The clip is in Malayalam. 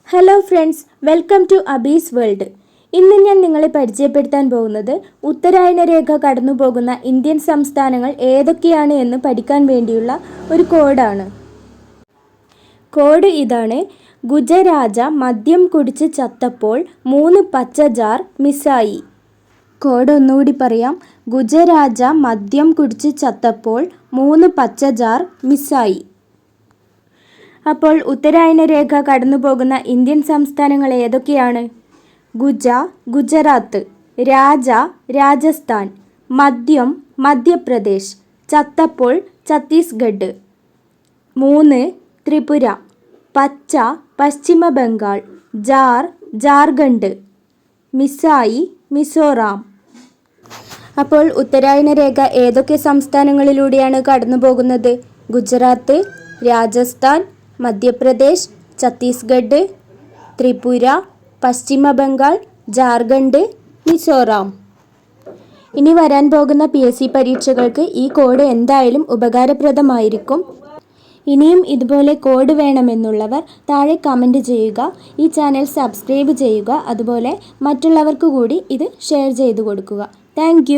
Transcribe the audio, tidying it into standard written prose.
Hello friends, welcome to Abee's world. ഇന്ന് ഞാൻ നിങ്ങളെ പരിചയപ്പെടുത്താൻ പോകുന്നത് ഉത്തരായന രേഖ കടന്നു പോകുന്ന ഇന്ത്യൻ സംസ്ഥാനങ്ങൾ ഏതൊക്കെയാണ് എന്ന് പഠിക്കാൻ വേണ്ടിയുള്ള ഒരു കോഡാണ്. കോഡ് ഇതാണ്: ഗുജരാജ മദ്യം കുടിച്ച് ചത്തപ്പോൾ 3 പച്ച ജാർ മിസ്സായി. കോഡ് ഒന്നുകൂടി പറയാം: ഗുജരാജ മദ്യം കുടിച്ച് ചത്തപ്പോൾ 3 പച്ച ജാർ മിസ്സായി. അപ്പോൾ ഉത്തരായന രേഖ കടന്നു പോകുന്ന ഇന്ത്യൻ സംസ്ഥാനങ്ങൾ ഏതൊക്കെയാണ്? ഗുജറാത്ത്, രാജ രാജസ്ഥാൻ, മദ്യം മധ്യപ്രദേശ്, ചത്തപ്പോൾ ഛത്തീസ്ഗഡ്. 3 ത്രിപുര, പച്ച പശ്ചിമ ബംഗാൾ, ജാർ ജാർഖണ്ഡ്, മിസ്സായി മിസോറാം. അപ്പോൾ ഉത്തരായന രേഖ ഏതൊക്കെ സംസ്ഥാനങ്ങളിലൂടെയാണ് കടന്നു പോകുന്നത്? ഗുജറാത്ത്, രാജസ്ഥാൻ, മധ്യപ്രദേശ്, ഛത്തീസ്ഗഡ്, ത്രിപുര, പശ്ചിമ ബംഗാൾ, ജാർഖണ്ഡ്, മിസോറാം. ഇനി വരാൻ പോകുന്ന PSC പരീക്ഷകൾക്ക് ഈ കോഡ് എന്തായാലും ഉപകാരപ്രദമായിരിക്കും. ഇനിയും ഇതുപോലെ കോഡ് വേണമെന്നുള്ളവർ താഴെ കമൻറ്റ് ചെയ്യുക. ഈ ചാനൽ സബ്സ്ക്രൈബ് ചെയ്യുക. അതുപോലെ മറ്റുള്ളവർക്ക് കൂടി ഇത് ഷെയർ ചെയ്തു കൊടുക്കുക. താങ്ക്